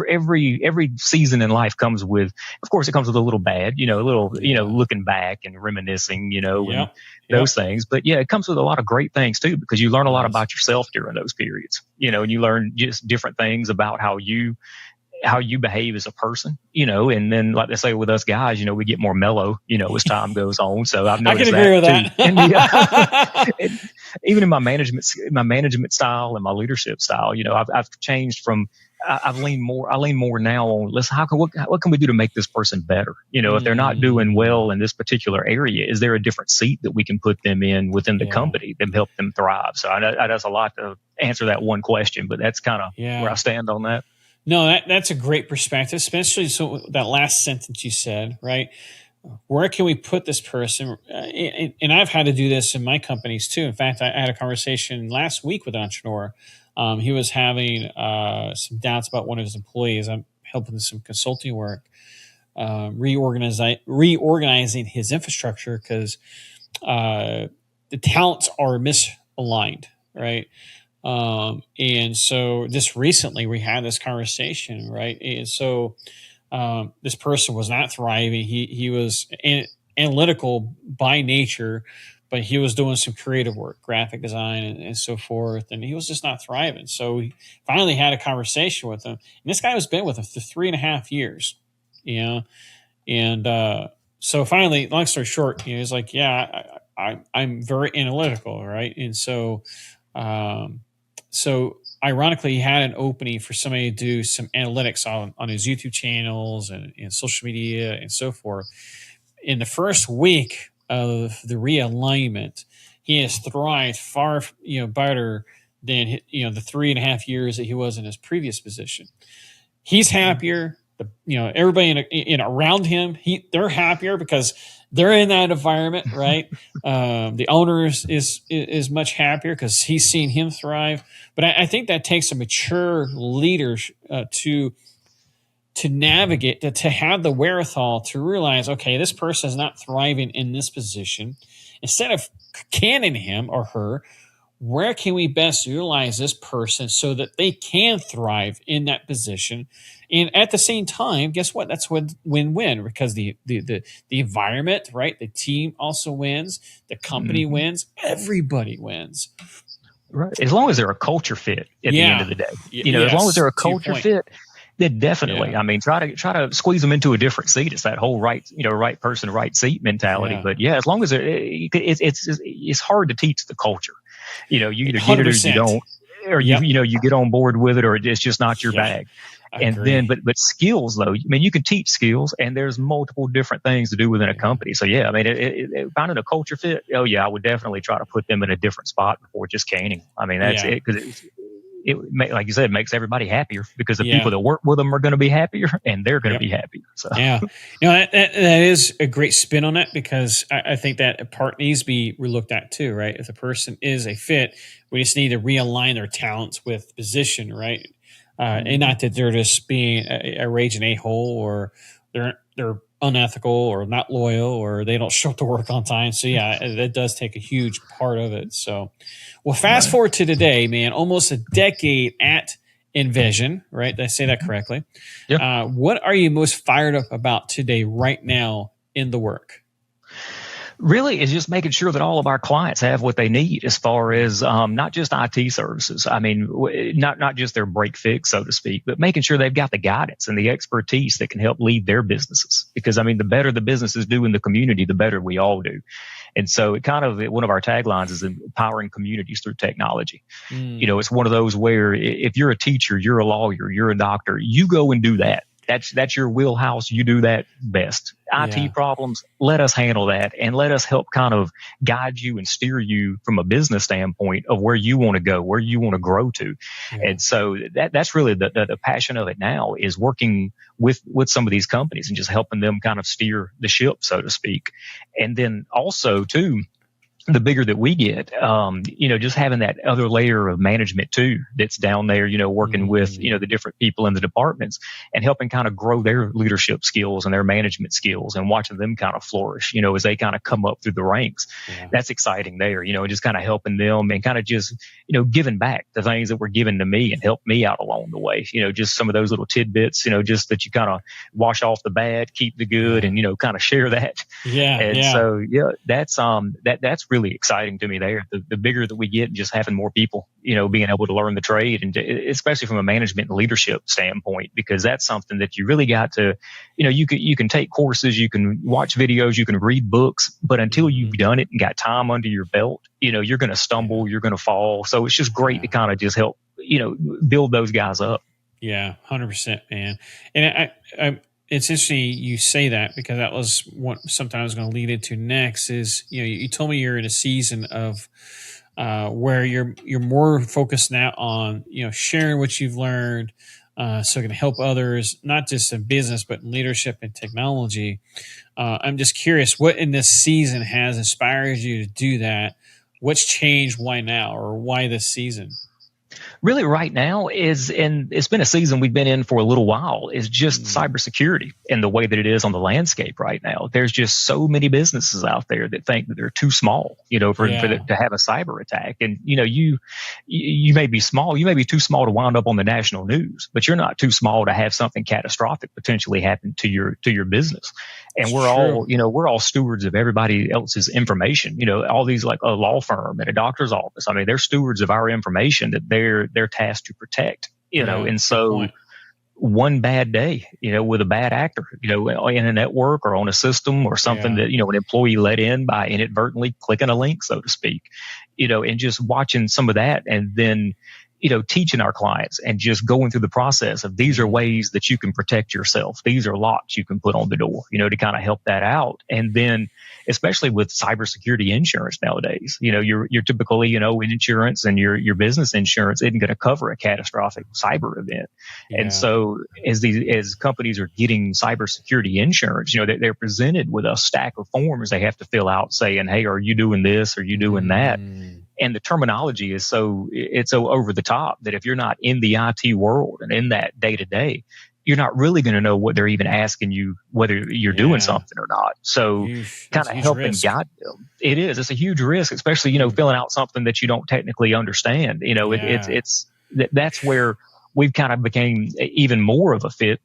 every season in life comes with, of course, it comes with a little bad, a little, looking back and reminiscing, and those things. But it comes with a lot of great things too, because you learn a lot about yourself during those periods, and you learn just different things about how you behave as a person, and then, like they say with us guys, we get more mellow, as time goes on. So I've noticed I can agree with that. And, even in my management style and my leadership style, I've changed from, I lean more now on, what can we do to make this person better? If they're not doing well in this particular area, is there a different seat that we can put them in within the company that help them thrive? So that's a lot to answer that one question, but that's kind of where I stand on that. No, that's a great perspective, especially that last sentence you said, right? Where can we put this person? And I've had to do this in my companies too. In fact, I had a conversation last week with an entrepreneur. He was having some doubts about one of his employees. I'm helping some consulting work, reorganizing his infrastructure, because the talents are misaligned, right? And so just recently we had this conversation, right? And so this person was not thriving. He was analytical by nature, but he was doing some creative work, graphic design and so forth, and he was just not thriving. So we finally had a conversation with him, and this guy has been with him for 3.5 years, and so finally, long story short, he's like, I'm very analytical, right? And so ironically, he had an opening for somebody to do some analytics on his YouTube channels and social media and so forth. In the first week of the realignment, he has thrived far better than the 3.5 years that he was in his previous position. He's happier. Everybody in around him, they're happier because they're in that environment, right? The owner is much happier because he's seen him thrive. But I think that takes a mature leader to navigate, to have the wherewithal to realize, okay, this person is not thriving in this position. Instead of canning him or her, where can we best utilize this person so that they can thrive in that position? And at the same time, guess what? That's win-win, because the environment, right? The team also wins. The company wins. Everybody wins. Right. As long as they're a culture fit at the end of the day. As long as they're a culture fit, Definitely. Yeah. I mean, try to squeeze them into a different seat. It's that whole right person, right seat mentality. Yeah. But yeah, as long as it's hard to teach the culture. You either get it or you 100%. don't, or Yep. you get on board with it, or it's just not your Yeah. bag. I And agree. then, but skills though, I mean, you can teach skills, and there's multiple different things to do within a company. So yeah, I mean, finding a culture fit. Oh yeah, I would definitely try to put them in a different spot before just caning. I mean, that's it, because like you said, it makes everybody happier, because the people that work with them are going to be happier, and they're going to be happier. So yeah, that is a great spin on that, because I think that part needs to be relooked at too, right? If the person is a fit, we just need to realign their talents with the position, right? And not that they're just being a raging a-hole, or they're unethical or not loyal, or they don't show up to work on time. So yeah, that does take a huge part of it. So, well, fast forward to today, man, almost a decade at Invision, right? Did I say that correctly? Yeah. What are you most fired up about today, right now, in the work? Really is just making sure that all of our clients have what they need, as far as not just IT services. I mean, not just their break fix, so to speak, but making sure they've got the guidance and the expertise that can help lead their businesses. Because I mean, the better the businesses do in the community, the better we all do. And so it kind of, one of our taglines is empowering communities through technology. It's one of those where if you're a teacher, you're a lawyer, you're a doctor, you go and do that. That's your wheelhouse. You do that best. IT problems, let us handle that, and let us help kind of guide you and steer you from a business standpoint of where you want to go, where you want to grow to. And so that's really the passion of it now, is working with some of these companies and just helping them kind of steer the ship, so to speak. And then also too, the bigger that we get, just having that other layer of management too, that's down there, working with, the different people in the departments, and helping kind of grow their leadership skills and their management skills, and watching them kind of flourish, as they kind of come up through the ranks. That's exciting there, just kind of helping them, and kind of just, giving back the things that were given to me and helped me out along the way, just some of those little tidbits, just that you kind of wash off the bad, keep the good, and, kind of share that. So, that's really exciting to me there. The bigger that we get, just having more people, being able to learn the trade, and especially from a management and leadership standpoint, because that's something that you really got to, you can take courses, you can watch videos, you can read books, but until you've done it and got time under your belt, you're going to stumble, you're going to fall. So it's just great to kind of just help, build those guys up. Yeah, 100%, man. And I it's interesting you say that, because that was what something I was going to lead into next. Is you told me you're in a season of where you're more focused now on sharing what you've learned, so it can help others, not just in business but in leadership and technology. I'm just curious, what in this season has inspired you to do that? What's changed? Why now, or why this season? Really right now and it's been a season we've been in for a little while, is just cybersecurity and the way that it is on the landscape right now. There's just so many businesses out there that think that they're too small, to have a cyber attack. And, you may be small, you may be too small to wind up on the national news, but you're not too small to have something catastrophic potentially happen to your business. And we're all stewards of everybody else's information. All these, like a law firm and a doctor's office, I mean, they're stewards of our information that they're tasked to protect, and so one bad day, with a bad actor, in a network or on a system or something that, an employee let in by inadvertently clicking a link, so to speak, and just watching some of that, and then, teaching our clients and just going through the process of, these are ways that you can protect yourself. These are locks you can put on the door, to kind of help that out. And then, especially with cybersecurity insurance nowadays, you're typically, insurance, and your business insurance isn't going to cover a catastrophic cyber event. And so as companies are getting cybersecurity insurance, they're presented with a stack of forms they have to fill out saying, hey, are you doing this? Are you doing that? And the terminology is so over the top that if you're not in the IT world and in that day to day, you're not really going to know what they're even asking you, whether you're doing something or not. So kind of helping guide them. It's a huge risk, especially, filling out something that you don't technically understand. That's where we've kind of became even more of a fit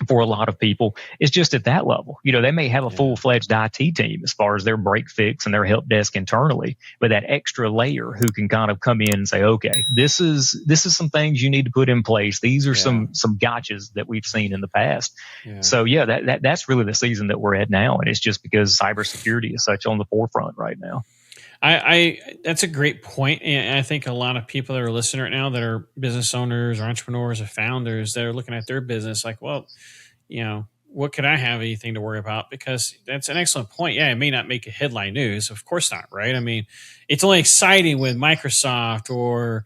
for a lot of people is just at that level. They may have a full-fledged IT team as far as their break fix and their help desk internally, but that extra layer who can kind of come in and say, okay, this is some things you need to put in place. These are some gotchas that we've seen in the past. So that's really the season that we're at now. And it's just because cybersecurity is such on the forefront right now. I that's a great point. And I think a lot of people that are listening right now that are business owners or entrepreneurs or founders that are looking at their business like, well, what could I have anything to worry about? Because that's an excellent point. Yeah, it may not make a headline news. Of course not, right? I mean, it's only exciting when Microsoft or,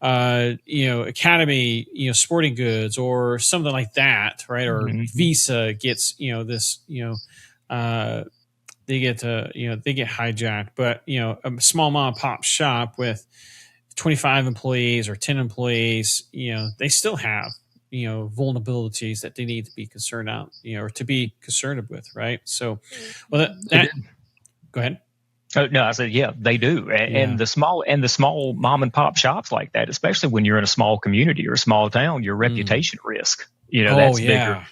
Academy, sporting goods or something like that, right? Or Visa gets, this, they get hijacked, but a small mom and pop shop with 25 employees or 10 employees, they still have, vulnerabilities that they need to be concerned out, or to be concerned with. Right. So, well, go ahead. Oh, no, I said, yeah, they do. And the small mom and pop shops like that, especially when you're in a small community or a small town, your reputation risk, that's bigger.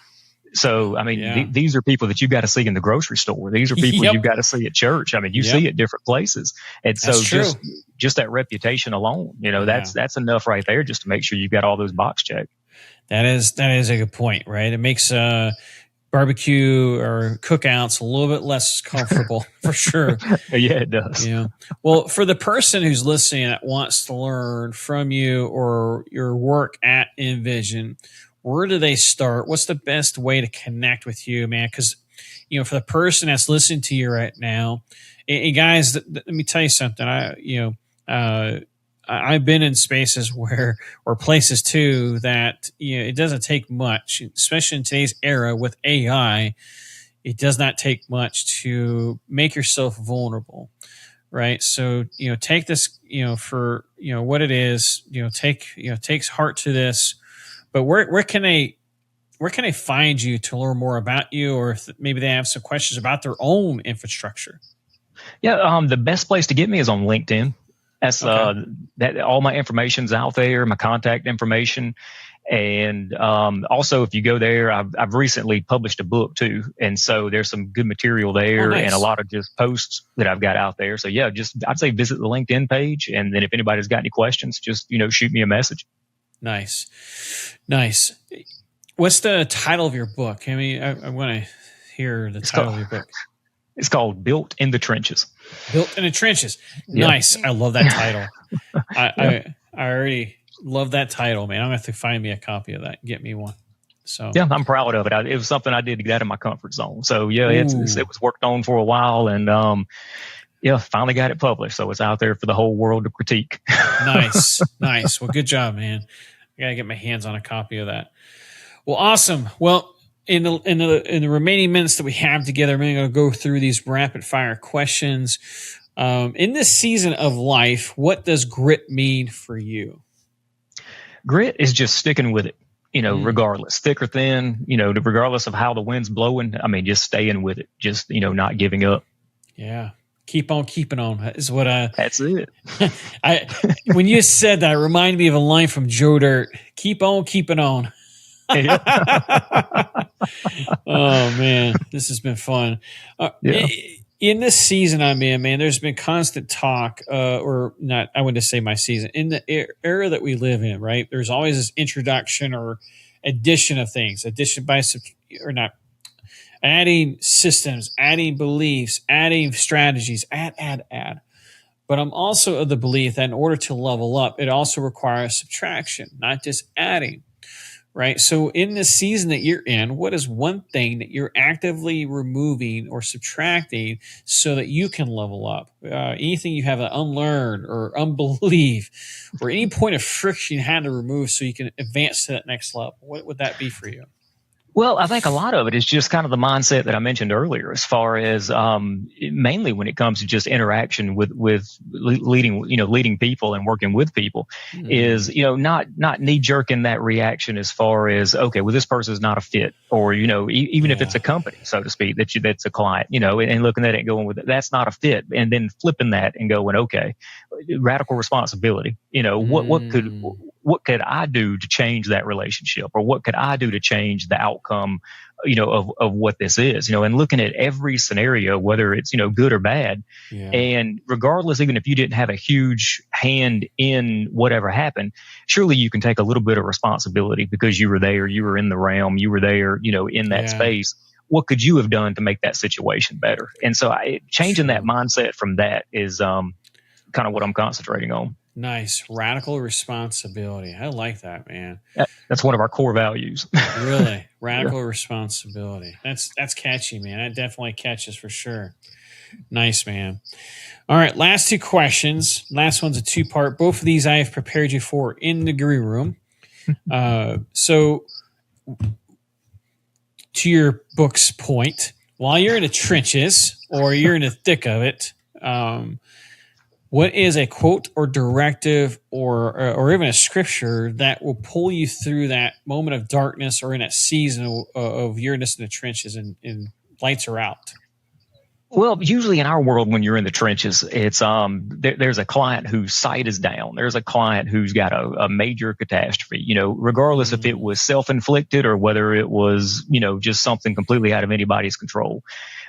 So, I mean, these are people that you've got to see in the grocery store. These are people you've got to see at church. I mean, you see at different places. And so just that reputation alone, that's enough right there just to make sure you've got all those box checked. That is a good point, right? It makes barbecue or cookouts a little bit less comfortable for sure. Yeah, it does. Yeah. Well, for the person who's listening that wants to learn from you or your work at Invision, where do they start? What's the best way to connect with you, man? Because, for the person that's listening to you right now, and guys, let me tell you something. I've been in spaces or places too that, it doesn't take much, especially in today's era with AI. It does not take much to make yourself vulnerable, right? So, take this, for, what it is, takes heart to this. But where can I find you to learn more about you, or if maybe they have some questions about their own infrastructure? Yeah, the best place to get me is on LinkedIn. That's that all my information's out there, my contact information, and also if you go there, I've recently published a book too, and so there's some good material there and a lot of just posts that I've got out there. So yeah, I'd say visit the LinkedIn page, and then if anybody's got any questions, just shoot me a message. Nice. What's the title of your book? I mean, I want to hear the title of your book. It's called Built in the Trenches. Built in the Trenches. Nice. I love that title. I already love that title, man. I'm going to have to find me a copy of that. Get me one. So yeah, I'm proud of it. It was something I did to get out of my comfort zone. So yeah, it was worked on for a while, and finally got it published. So it's out there for the whole world to critique. Nice. Well, good job, man. I got to get my hands on a copy of that. Well, awesome. Well, in the remaining minutes that we have together, I'm going to go through these rapid fire questions. In this season of life, what does grit mean for you? Grit is just sticking with it, regardless, thick or thin, regardless of how the wind's blowing. I mean, just staying with it, just, not giving up. Yeah. Keep on keeping on is what That's it. When you said that, it reminded me of a line from Joe Dirt. Keep on keeping on. Oh man, this has been fun. In this season I'm in, man, there's been constant talk, or not, I wouldn't say my season, in the era that we live in, right? There's always this introduction or addition of things, adding systems, adding beliefs, adding strategies, add. But I'm also of the belief that in order to level up, it also requires subtraction, not just adding, right? So in this season that you're in, what is one thing that you're actively removing or subtracting so that you can level up? Anything you have to unlearn or unbelieve, or any point of friction you had to remove so you can advance to that next level? What would that be for you? Well, I think a lot of it is just kind of the mindset that I mentioned earlier, as far as mainly when it comes to just interaction with leading people and working with people, is not knee jerking that reaction as far as, okay, well, this person is not a fit, or even if it's a company, so to speak, that's a client, and looking at it and going with it, that's not a fit, and then flipping that and going, okay, radical responsibility, what could I do to change that relationship, or what could I do to change the outcome, of what this is, and looking at every scenario, whether it's, good or bad. Yeah. And regardless, even if you didn't have a huge hand in whatever happened, surely you can take a little bit of responsibility because you were there, you were in the realm, you were there, in that space. What could you have done to make that situation better? And so changing that mindset from that is kind of what I'm concentrating on. Nice. Radical responsibility. I like that, man. That's one of our core values. Really? Radical responsibility. That's catchy, man. That definitely catches for sure. Nice, man. All right. Last two questions. Last one's a two-part. Both of these I have prepared you for in the green room. So to your book's point, while you're in the trenches or you're in the thick of it, what is a quote or directive or even a scripture that will pull you through that moment of darkness or in that season of you're in the trenches and lights are out? Well, usually in our world, when you're in the trenches, it's there's a client whose sight is down. There's a client who's got a major catastrophe. Regardless if it was self-inflicted or whether it was just something completely out of anybody's control.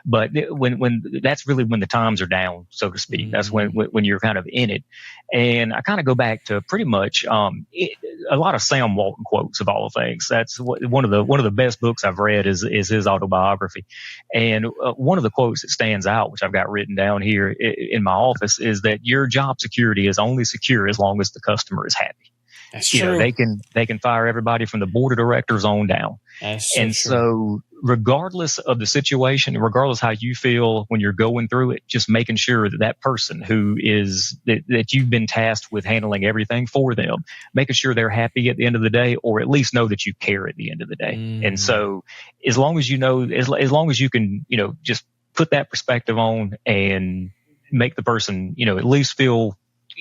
But when that's really when the times are down, so to speak. That's when you're kind of in it. And I kind of go back to pretty much a lot of Sam Walton quotes of all things. That's one of the best books I've read is his autobiography. And one of the quotes that stands out, which I've got written down here in my office, is that your job security is only secure as long as the customer is happy. That's true. They can fire everybody from the board of directors on down. That's so and true. So regardless of the situation, regardless how you feel when you're going through it, just making sure that person who is that you've been tasked with handling everything for them, making sure they're happy at the end of the day, or at least know that you care at the end of the day. And so as long as as long as you can, just put that perspective on and make the person, at least feel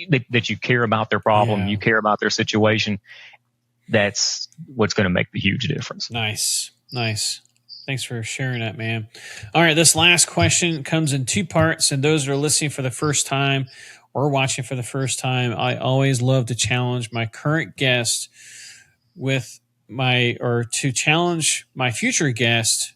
that you care about their problem, you care about their situation, that's what's going to make the huge difference. Nice. Thanks for sharing that, man. All right, this last question comes in two parts, and those that are listening for the first time or watching for the first time, I always love to challenge my current guest to challenge my future guest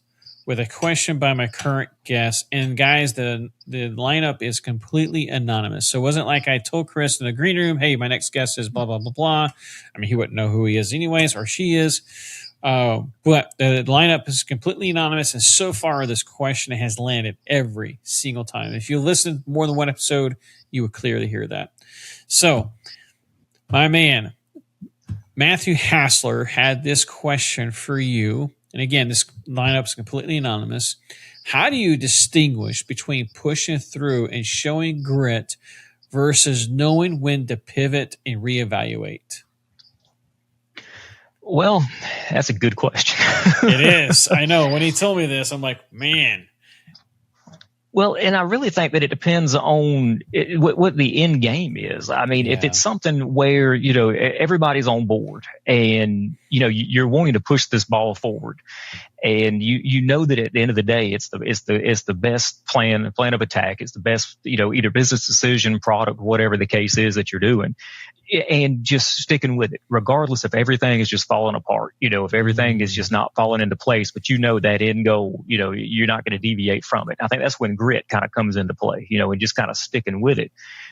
with a question by my current guest. And guys, the lineup is completely anonymous. So it wasn't like I told Chris in the green room, hey, my next guest is blah, blah, blah, blah. I mean, he wouldn't know who he is anyways, or she is. But the lineup is completely anonymous. And so far, this question has landed every single time. If you listen more than one episode, you would clearly hear that. So my man, Matthew Hassler, had this question for you. And again, this lineup is completely anonymous. How do you distinguish between pushing through and showing grit versus knowing when to pivot and reevaluate? Well, that's a good question. It is. I know. When he told me this, I'm like, man. Well, and I really think that it depends on what the end game is. I mean, if it's something where, everybody's on board and, you're wanting to push this ball forward and you know that at the end of the day, it's the best plan of attack. It's the best, either business decision, product, whatever the case is that you're doing, and just sticking with it, regardless if everything is just falling apart, if everything is just not falling into place, but that end goal, you're not going to deviate from it. I think that's when grit kind of comes into play, and just kind of sticking with it.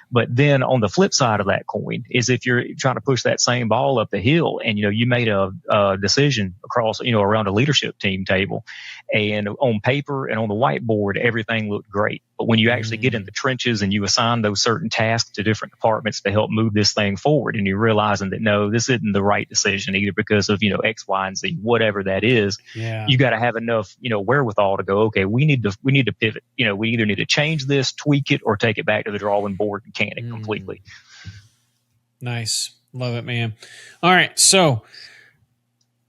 But then on the flip side of that coin is if you're trying to push that same ball up the hill and, you made a decision across, around a leadership team table, and on paper and on the whiteboard, everything looked great. But when you actually get in the trenches and you assign those certain tasks to different departments to help move this thing forward, and you're realizing that, no, this isn't the right decision either because of, X, Y, and Z, whatever that is, you got to have enough, wherewithal to go, okay, we need to pivot. We either need to change this, tweak it, or take it back to the drawing board and can it completely. Nice. Love it, man. All right. So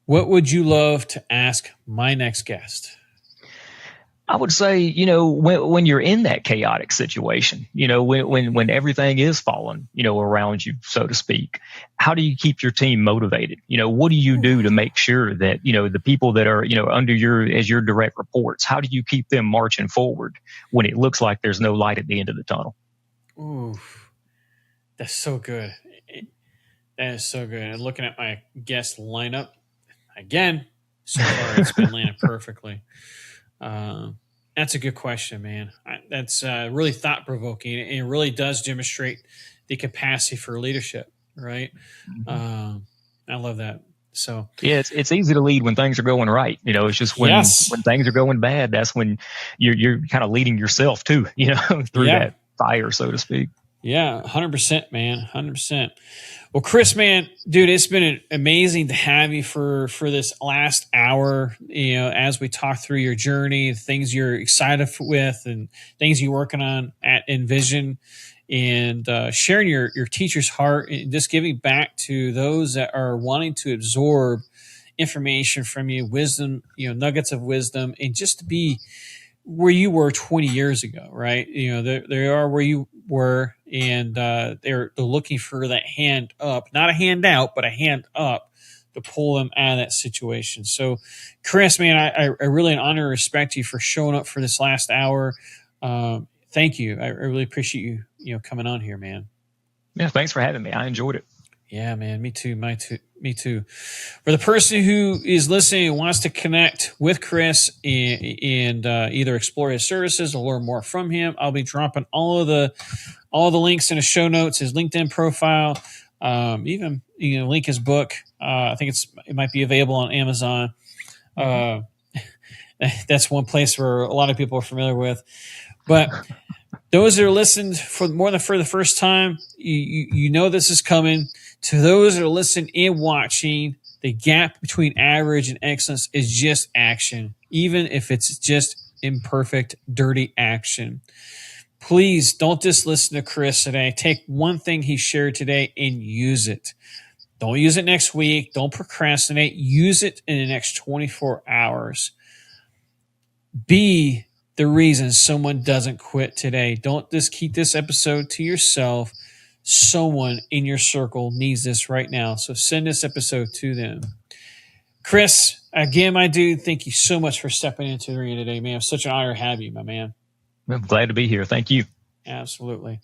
what would you love to ask my next guest? I would say, when you're in that chaotic situation, when everything is falling, around you, so to speak, how do you keep your team motivated? What do you do to make sure that, the people that are, under as your direct reports, how do you keep them marching forward when it looks like there's no light at the end of the tunnel? Ooh, that's so good. That is so good. And looking at my guest lineup again, so far it's been landed perfectly. That's a good question, man. That's really thought provoking, and it really does demonstrate the capacity for leadership, right? I love that. So yeah, it's easy to lead when things are going right. It's just when things are going bad, that's when you're kind of leading yourself too, through that fire, so to speak. Yeah, 100%, man, 100%. Well, Chris, man, dude, it's been amazing to have you for this last hour. As we talk through your journey, things you're excited with, and things you're working on at Envision, and sharing your teacher's heart, and just giving back to those that are wanting to absorb information from you, wisdom, nuggets of wisdom, and just to be where you were 20 years ago, right? They are where you were, and they're looking for that hand up, not a hand out, but a hand up to pull them out of that situation. So, Chris, man, I really honor and respect you for showing up for this last hour. Thank you. I really appreciate you coming on here, man. Yeah, thanks for having me. I enjoyed it. Yeah, man, me too. Me too. For the person who is listening and wants to connect with Chris and either explore his services or learn more from him, I'll be dropping all the links in the show notes, his LinkedIn profile, even link his book. I think it might be available on Amazon. That's one place where a lot of people are familiar with. But those that are listening for the first time, you know this is coming. To those that are listening and watching, the gap between average and excellence is just action, even if it's just imperfect, dirty action. Please don't just listen to Chris today. Take one thing he shared today and use it. Don't use it next week. Don't procrastinate. Use it in the next 24 hours. Be the reason someone doesn't quit today. Don't just keep this episode to yourself. Someone in your circle needs this right now. So send this episode to them. Chris, again, my dude, thank you so much for stepping into the arena today, man. It's such an honor to have you, my man. I'm glad to be here. Thank you. Absolutely.